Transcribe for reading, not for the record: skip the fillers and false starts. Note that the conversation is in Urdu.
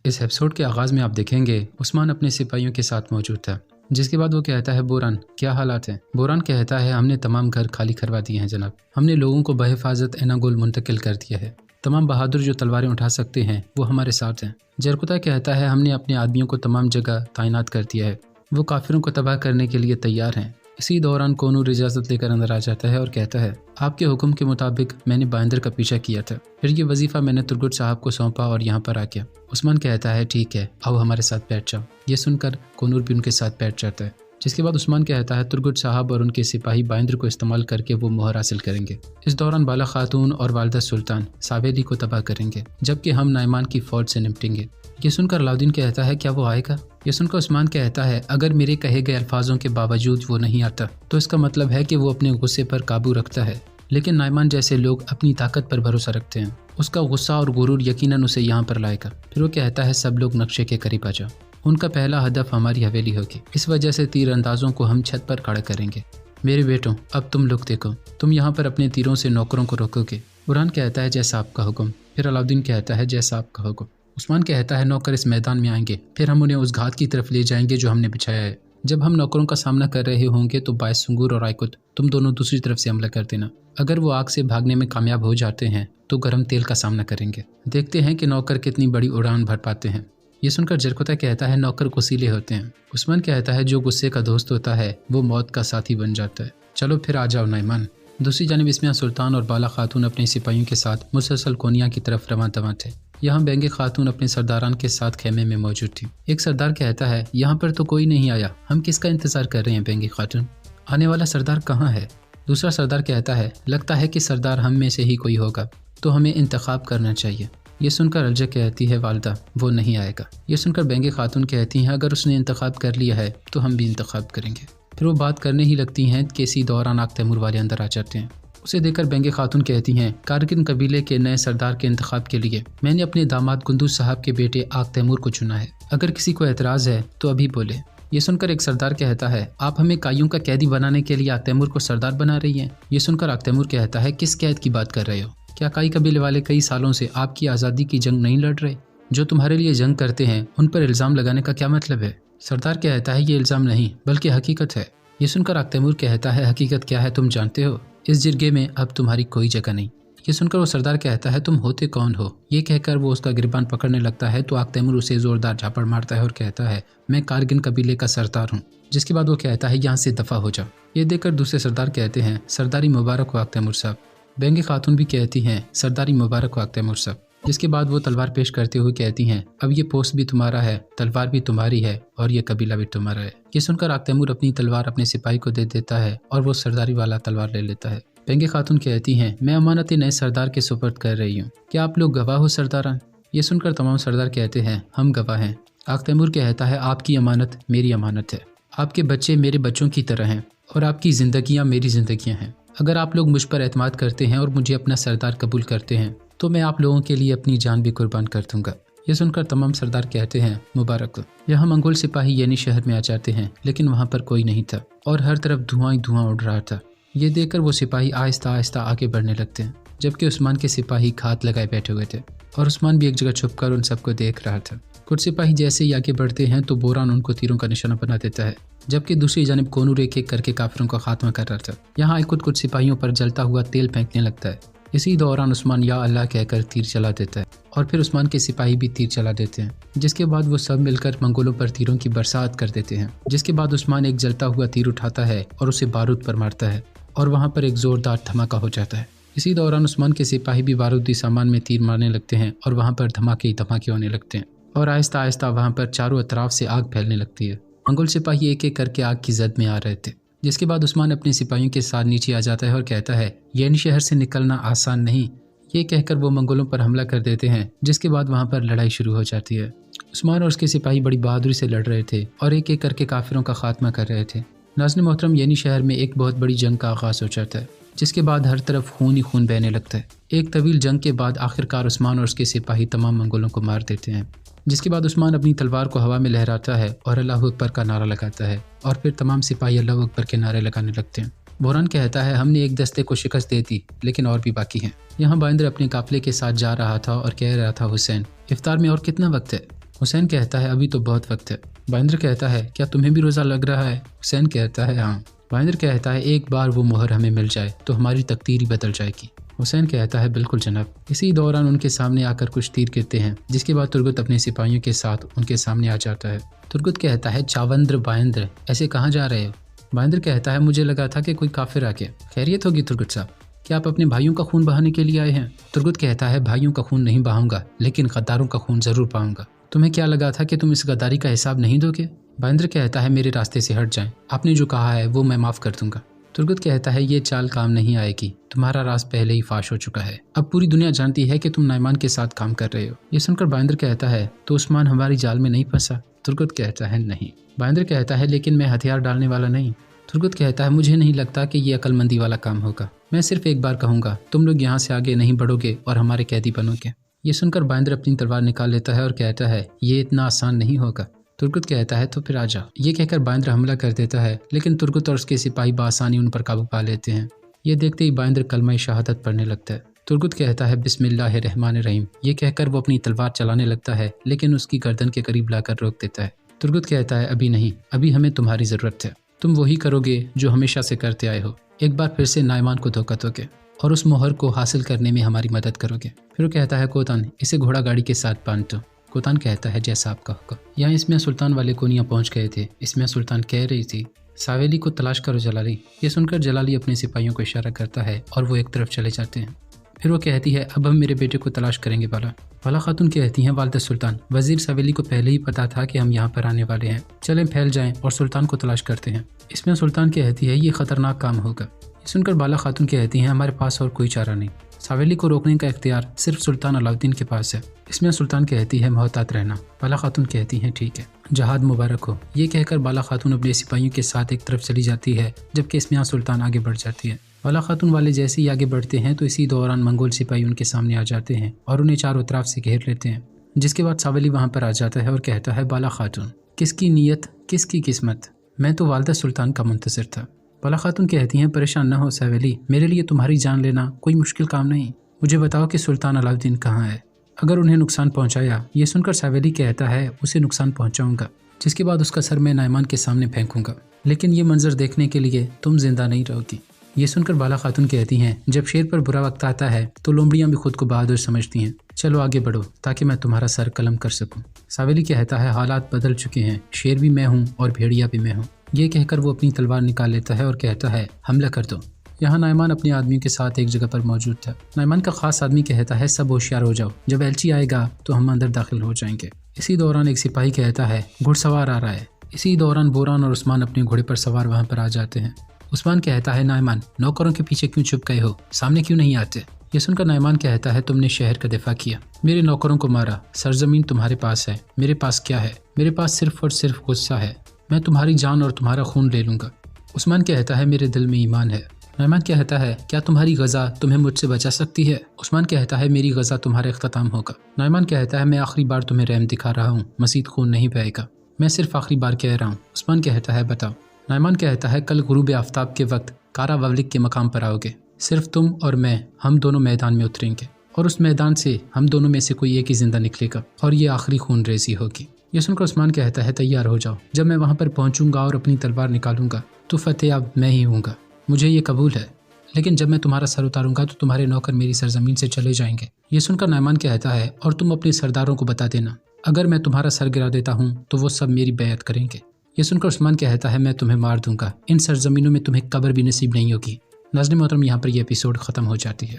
اس ایپیسوڈ کے آغاز میں آپ دیکھیں گے عثمان اپنے سپاہیوں کے ساتھ موجود تھا، جس کے بعد وہ کہتا ہے بوران کیا حالات ہیں؟ بوران کہتا ہے ہم نے تمام گھر خالی کروا دیے ہیں جناب، ہم نے لوگوں کو بحفاظت ایناگول منتقل کر دیا ہے، تمام بہادر جو تلواریں اٹھا سکتے ہیں وہ ہمارے ساتھ ہیں۔ جرکتا کہتا ہے ہم نے اپنے آدمیوں کو تمام جگہ تعینات کر دیا ہے، وہ کافروں کو تباہ کرنے کے لیے تیار ہیں۔ اسی دوران کونور اجازت لے کر اندر آ جاتا ہے اور کہتا ہے آپ کے حکم کے مطابق میں نے بائندر کا پیچھا کیا تھا، پھر یہ وظیفہ میں نے ترگٹ صاحب کو سونپا اور یہاں پر آ گیا۔ عثمان کہتا ہے ٹھیک ہے، آؤ ہمارے ساتھ بیٹھ جاؤ۔ یہ سن کر کونور بھی ان کے ساتھ بیٹھ جاتا ہے، جس کے بعد عثمان کہتا ہے ترگٹ صاحب اور ان کے سپاہی بائندر کو استعمال کر کے وہ مہر حاصل کریں گے۔ اس دوران بالا خاتون اور والدہ سلطان ساویلی کو تباہ کریں گے، جبکہ ہم نائمان کی فوج سے نمٹیں گے۔ یہ سن کر علاؤدین کہتا ہے کیا وہ آئے گا؟ یہ سن کر عثمان کہتا ہے اگر میرے کہے گئے الفاظوں کے باوجود وہ نہیں آتا تو اس کا مطلب ہے کہ وہ اپنے غصے پر قابو رکھتا ہے، لیکن نائمان جیسے لوگ اپنی طاقت پر بھروسہ رکھتے ہیں، اس کا غصہ اور غرور یقیناً اسے یہاں پر لائے گا۔ پھر وہ کہتا ہے سب لوگ نقشے کے قریب آ جاؤ، ان کا پہلا ہدف ہماری حویلی ہوگی، اس وجہ سے تیر اندازوں کو ہم چھت پر کھڑا کریں گے۔ میرے بیٹوں اب تم لوگ دیکھو، تم یہاں پر اپنے تیروں سے نوکروں کو روکو گے۔ بوران کہتا ہے جیسا آپ کا حکم۔ پھر علاؤدین کہتا ہے جیسا آپ کا حکم۔ عثمان کہتا ہے نوکر اس میدان میں آئیں گے، پھر ہم انہیں اس گھات کی طرف لے جائیں گے جو ہم نے بچھایا ہے۔ جب ہم نوکروں کا سامنا کر رہے ہوں گے تو باعث سنگور اور آئیکت تم دونوں دوسری طرف سے حملہ کر دینا۔ اگر وہ آگ سے بھاگنے میں کامیاب ہو جاتے ہیں تو گرم تیل کا سامنا کریں گے، دیکھتے ہیں کہ نوکر کتنی بڑی اڑان بھر پاتے ہیں۔ یہ سن کر جرکتا کہتا ہے نوکر غصیلے ہوتے ہیں۔ عثمان کہتا ہے جو غصے کا دوست ہوتا ہے وہ موت کا ساتھی بن جاتا ہے، چلو پھر آ جاؤ نائمان۔ دوسری جانب اسمیہ سلطان اور بالا خاتون اپنے سپاہیوں کے ساتھ مسلسل کونیا کی طرف رواں دواں تھے۔ یہاں بینگے خاتون اپنے سرداران کے ساتھ خیمے میں موجود تھی۔ ایک سردار کہتا ہے یہاں پر تو کوئی نہیں آیا، ہم کس کا انتظار کر رہے ہیں بینگے خاتون؟ آنے والا سردار کہاں ہے؟ دوسرا سردار کہتا ہے لگتا ہے کہ سردار ہم میں سے ہی کوئی ہوگا، تو ہمیں انتخاب کرنا چاہیے۔ یہ سن کر الجا کہتی ہے والدہ وہ نہیں آئے گا۔ یہ سن کر بینگے خاتون کہتی ہیں اگر اس نے انتخاب کر لیا ہے تو ہم بھی انتخاب کریں گے۔ پھر وہ بات کرنے ہی لگتی ہیں کہ اسی دوران آگ تیمور والے اندر آ جاتے ہیں۔ اسے دیکھ کر بینگے خاتون کہتی ہیں کارگن قبیلے کے نئے سردار کے انتخاب کے لیے میں نے اپنے داماد قندوز صاحب کے بیٹے آگ تیمور کو چنا ہے، اگر کسی کو اعتراض ہے تو ابھی بولے۔ یہ سن کر ایک سردار کہتا ہے آپ ہمیں کائیوں کا قیدی بنانے کے لیے آگ تیمور کو سردار بنا رہی ہیں؟ یہ سن کر آگ تیمور کہتا ہے کس قید کی بات کر رہے ہو؟ کیا کائی قبیلے والے کئی سالوں سے آپ کی آزادی کی جنگ نہیں لڑ رہے؟ جو تمہارے لیے جنگ کرتے ہیں ان پر الزام لگانے کا کیا مطلب ہے؟ سردار کہتا ہے یہ الزام نہیں بلکہ حقیقت ہے۔ یہ سن کر آگ تیمور کہتا ہے حقیقت کیا ہے تم جانتے ہو؟ اس جرگے میں اب تمہاری کوئی جگہ نہیں۔ یہ سن کر وہ سردار کہتا ہے تم ہوتے کون ہو؟ یہ کہہ کر وہ اس کا گریبان پکڑنے لگتا ہے تو آگ تیمور اسے زوردار جھاپڑ مارتا ہے اور کہتا ہے میں کارگن قبیلے کا سردار ہوں، جس کے بعد وہ کہتا ہے یہاں سے دفع ہو جاؤ۔ یہ دیکھ کر دوسرے سردار کہتے ہیں سرداری مبارک ہو آگ تیمور صاحب۔ بینگے خاتون بھی کہتی ہیں سرداری مبارک ہو آگ تیمور صاحب، جس کے بعد وہ تلوار پیش کرتے ہوئے کہتی ہیں اب یہ پوسٹ بھی تمہارا ہے، تلوار بھی تمہاری ہے اور یہ قبیلہ بھی تمہارا ہے۔ یہ سن کر آگ تیمور اپنی تلوار اپنے سپاہی کو دے دیتا ہے اور وہ سرداری والا تلوار لے لیتا ہے۔ بینگے خاتون کہتی ہیں میں امانت نئے سردار کے سپرد کر رہی ہوں، کیا آپ لوگ گواہ ہو سرداران؟ یہ سن کر تمام سردار کہتے ہیں ہم گواہ ہیں۔ آگ تیمور کہتا ہے آپ کی امانت میری امانت ہے، آپ کے بچے میرے بچوں کی طرح ہیں اور آپ کی زندگیاں میری زندگیاں ہیں۔ اگر آپ لوگ مجھ پر اعتماد کرتے ہیں اور مجھے اپنا سردار قبول کرتے ہیں تو میں آپ لوگوں کے لیے اپنی جان بھی قربان کر دوں گا۔ یہ سن کر تمام سردار کہتے ہیں مبارک۔ یہاں منگول سپاہی یعنی شہر میں آ جاتے ہیں لیکن وہاں پر کوئی نہیں تھا اور ہر طرف دھواں ہی دھواں اڑ رہا تھا۔ یہ دیکھ کر وہ سپاہی آہستہ آہستہ آگے بڑھنے لگتے ہیں، جبکہ عثمان کے سپاہی گھات لگائے بیٹھے ہوئے تھے اور عثمان بھی ایک جگہ چھپ کر ان سب کو دیکھ رہا تھا۔ کچھ سپاہی جیسے ہی آگے بڑھتے ہیں تو بوران ان کو تیروں کا نشانہ بنا دیتا ہے، جبکہ دوسری جانب کونور ایک ایک کر کے کافروں کا خاتمہ کر رہا تھا۔ یہاں آئیکت کچھ سپاہیوں پر جلتا ہوا تیل پھینکنے لگتا ہے۔ اسی دوران عثمان یا اللہ کہہ کر تیر چلا دیتا ہے اور پھر عثمان کے سپاہی بھی تیر چلا دیتے ہیں، جس کے بعد وہ سب مل کر منگولوں پر تیروں کی برسات کر دیتے ہیں۔ جس کے بعد عثمان ایک جلتا ہوا تیر اٹھاتا ہے اور اسے بارود پر مارتا ہے اور وہاں پر ایک زوردار دھماکہ ہو جاتا ہے۔ اسی دوران عثمان کے سپاہی بھی بارودی سامان میں تیر مارنے لگتے ہیں اور وہاں پر دھماکے ہی دھماکے ہونے لگتے ہیں اور آہستہ آہستہ وہاں پر چاروں اطراف سے آگ پھیلنے لگتی ہے۔ منگول سپاہی ایک ایک کر کے آگ کی زد میں آ رہے تھے، جس کے بعد عثمان اپنے سپاہیوں کے ساتھ نیچے آ جاتا ہے اور کہتا ہے یعنی شہر سے نکلنا آسان نہیں۔ یہ کہہ کر وہ منگولوں پر حملہ کر دیتے ہیں، جس کے بعد وہاں پر لڑائی شروع ہو جاتی ہے۔ عثمان اور اس کے سپاہی بڑی بہادری سے لڑ رہے تھے اور ایک ایک کر کے کافروں کا خاتمہ کر رہے تھے۔ ناظرین محترم، یعنی شہر میں ایک بہت بڑی جنگ کا آغاز ہو جاتا ہے، جس کے بعد ہر طرف خون ہی خون بہنے لگتا ہے۔ ایک طویل جنگ کے بعد آخرکار عثمان اور اس کے سپاہی تمام منگولوں کو مار دیتے ہیں، جس کے بعد عثمان اپنی تلوار کو ہوا میں لہراتا ہے اور اللہ اکبر کا نعرہ لگاتا ہے اور پھر تمام سپاہی اللہ اکبر کے نعرے لگانے لگتے ہیں۔ بوران کہتا ہے ہم نے ایک دستے کو شکست دے دی لیکن اور بھی باقی ہیں۔ یہاں بائندر اپنے قافلے کے ساتھ جا رہا تھا اور کہہ رہا تھا حسین افطار میں اور کتنا وقت ہے؟ حسین کہتا ہے ابھی تو بہت وقت ہے۔ بائندر کہتا ہے کیا تمہیں بھی روزہ لگ رہا ہے؟ حسین کہتا ہے ہاں۔ بائندر کہتا ہے ایک بار وہ مہر ہمیں مل جائے تو ہماری تقدیر ہی بدل جائے گی۔ حسین کہتا ہے بالکل جناب۔ اسی دوران ان کے سامنے آ کر کچھ تیر گرتے ہیں، جس کے بعد ترگت اپنے سپاہیوں کے ساتھ ان کے سامنے آ جاتا ہے۔ ترگت کہتا ہے چاوندر بائندر، ایسے کہاں جا رہے ہو؟ بائندر کہتا ہے مجھے لگا تھا کہ کوئی کافر آ گیا۔ خیریت ہوگی ترگت صاحب، کیا آپ اپنے بھائیوں کا خون بہانے کے لیے آئے ہیں؟ ترگت کہتا ہے بھائیوں کا خون نہیں بہاؤں گا، لیکن غداروں کا خون ضرور پاؤں گا۔ تمہیں کیا لگا تھا کہ تم اس غداری کا حساب نہیں دو گے؟ بائندر کہتا ہے میرے راستے سے ہٹ جائیں، آپ نے جو کہا ہے وہ میں معاف کر دوں گا۔ ترگت کہتا ہے یہ چال کام نہیں آئے گی، تمہارا راز پہلے ہی فاش ہو چکا ہے، اب پوری دنیا جانتی ہے کہ تم نائمان کے ساتھ کام کر رہے ہو۔ یہ سن کر بائندر کہتا ہے تو عثمان ہماری جال میں نہیں پھنسا؟ ترگت کہتا ہے نہیں۔ بائندر کہتا ہے لیکن میں ہتھیار ڈالنے والا نہیں۔ ترگت کہتا ہے مجھے نہیں لگتا کہ یہ عقل مندی والا کام ہوگا، میں صرف ایک بار کہوں گا تم لوگ یہاں سے آگے نہیں بڑھو گے اور ہمارے قیدی بنو گے۔ یہ سن کر بائندر اپنی تلوار نکال لیتا ہے اور کہتا ہے یہ اتنا آسان نہیں ہوگا۔ ترگت کہتا ہے تو پھر آجا۔ یہ کہہ کر بائندر حملہ کر دیتا ہے، لیکن ترگت اور اس کے سپاہی بآسانی ان پر قابو پا لیتے ہیں۔ یہ دیکھتے ہی بائندر کلمہ شہادت پڑھنے لگتا ہے۔ ترگت کہتا ہے بسم اللہ الرحمن الرحیم، یہ کہہ کر وہ اپنی تلوار چلانے لگتا ہے، لیکن اس کی گردن کے قریب لا کر روک دیتا ہے۔ ترگت کہتا ہے ابھی نہیں، ابھی ہمیں تمہاری ضرورت ہے، تم وہی کرو گے جو ہمیشہ سے کرتے آئے ہو، ایک بار پھر سے نائمان کو دھوکہ دو گے اور اس مہر کو حاصل کرنے میں ہماری مدد کرو گے۔ پھر وہ کہتا ہے کوتان اسے گھوڑا گاڑی کے ساتھ باندھ دو۔ کوتان کہتا ہے جیسا آپ کا حکم۔ یہاں اسمیہ سلطان والے کونیاں پہنچ گئے تھے۔ اسمیہ سلطان کہہ رہی تھی ساویلی کو تلاش کرو جلالی۔ یہ سن کر جلالی اپنے سپاہیوں کو اشارہ کرتا ہے اور وہ ایک طرف چلے جاتے ہیں۔ پھر وہ کہتی ہے اب ہم میرے بیٹے کو تلاش کریں گے بالا۔ بالا خاتون کہتی ہیں والدہ سلطان، وزیر ساویلی کو پہلے ہی پتا تھا کہ ہم یہاں پر آنے والے ہیں، چلیں پھیل جائیں اور سلطان کو تلاش کرتے ہیں۔ اسمیہ سلطان کہتی ہے یہ خطرناک کام ہوگا۔ یہ سن کر بالا خاتون کہتی ہیں ہمارے پاس اور کوئی چارہ نہیں، ساویلی کو روکنے کا اختیار صرف سلطان علاؤدین کے پاس ہے۔ اسمیہ سلطان کہتی ہے محتاط رہنا۔ بالا خاتون کہتی ہیں ٹھیک ہے، جہاد مبارک ہو۔ یہ کہہ کر بالا خاتون اپنے سپاہیوں کے ساتھ ایک طرف چلی جاتی ہے، جبکہ اسمیہ سلطان آگے بڑھ جاتی ہے۔ بالا خاتون والے جیسے ہی آگے بڑھتے ہیں تو اسی دوران منگول سپاہی ان کے سامنے آ جاتے ہیں اور انہیں چاروں طرف سے گھیر لیتے ہیں، جس کے بعد ساویلی وہاں پر آ جاتا ہے اور کہتا ہے بالا خاتون کس کی نیت کس کی قسمت، میں تو والدہ سلطان کا منتظر تھا۔ بالا خاتون کہتی ہیں پریشان نہ ہو ساویلی، میرے لیے تمہاری جان لینا کوئی مشکل کام نہیں، مجھے بتاؤ کہ سلطان علاؤدین کہاں ہے، اگر انہیں نقصان پہنچایا۔ یہ سن کر ساویلی کہتا ہے اسے نقصان پہنچاؤں گا، جس کے بعد اس کا سر میں نائمان کے سامنے پھینکوں گا، لیکن یہ منظر دیکھنے کے لیے تم زندہ نہیں رہو گی۔ یہ سن کر بالا خاتون کہتی ہیں جب شیر پر برا وقت آتا ہے تو لومڑیاں بھی خود کو بہادر سمجھتی ہیں، چلو آگے بڑھو تاکہ میں تمہارا سر قلم کر سکوں۔ ساویلی کہتا ہے حالات بدل چکے ہیں، شیر بھی میں ہوں اور بھیڑیا بھی میں ہوں۔ یہ کہہ کر وہ اپنی تلوار نکال لیتا ہے اور کہتا ہے حملہ کر دو۔ یہاں نائمان اپنے آدمیوں کے ساتھ ایک جگہ پر موجود تھا۔ نائمان کا خاص آدمی کہتا ہے سب ہوشیار ہو جاؤ، جب ایلچی آئے گا تو ہم اندر داخل ہو جائیں گے۔ اسی دوران ایک سپاہی کہتا ہے گھڑ سوار آ رہا ہے۔ اسی دوران بوران اور عثمان اپنے گھوڑے پر سوار وہاں پر آ جاتے ہیں۔ عثمان کہتا ہے نائمان نوکروں کے پیچھے کیوں چھپ گئے ہو، سامنے کیوں نہیں آتے؟ یہ سن کر نائمان کہتا ہے تم نے شہر کا دفاع کیا، میرے نوکروں کو مارا، سرزمین تمہارے پاس ہے، میرے پاس کیا ہے؟ میرے پاس صرف اور صرف غصہ ہے، میں تمہاری جان اور تمہارا خون لے لوں گا۔ عثمان کہتا ہے میرے دل میں ایمان ہے۔ نائمان کہتا ہے کیا تمہاری غزہ تمہیں مجھ سے بچا سکتی ہے؟ عثمان کہتا ہے میری غزہ تمہارا اختتام ہوگا۔ نائمان کہتا ہے میں آخری بار تمہیں رحم دکھا رہا ہوں، مزید خون نہیں بہے گا، میں صرف آخری بار کہہ رہا ہوں۔ عثمان کہتا ہے بتاؤ۔ نائمان کہتا ہے کل غروب آفتاب کے وقت کارا وولک کے مقام پر آؤ گے، صرف تم اور میں، ہم دونوں میدان میں اتریں گے اور اس میدان سے ہم دونوں میں سے کوئی ایک ہی زندہ نکلے گا اور یہ آخری خون ریزی ہوگی۔ یہ سن کر عثمان کہتا ہے تیار ہو جاؤ، جب میں وہاں پر پہنچوں گا اور اپنی تلوار نکالوں گا تو فتح اب میں ہی ہوں گا، مجھے یہ قبول ہے، لیکن جب میں تمہارا سر اتاروں گا تو تمہارے نوکر میری سرزمین سے چلے جائیں گے۔ یہ سن کر نائمان کہتا ہے اور تم اپنے سرداروں کو بتا دینا اگر میں تمہارا سر گرا دیتا ہوں تو وہ سب میری بیعت کریں گے۔ یہ سن کر عثمان کہتا ہے میں تمہیں مار دوں گا، ان سرزمینوں میں تمہیں قبر بھی نصیب نہیں ہوگی۔ ناظرین محترم، یہاں پر یہ ایپیسوڈ ختم ہو جاتی ہے۔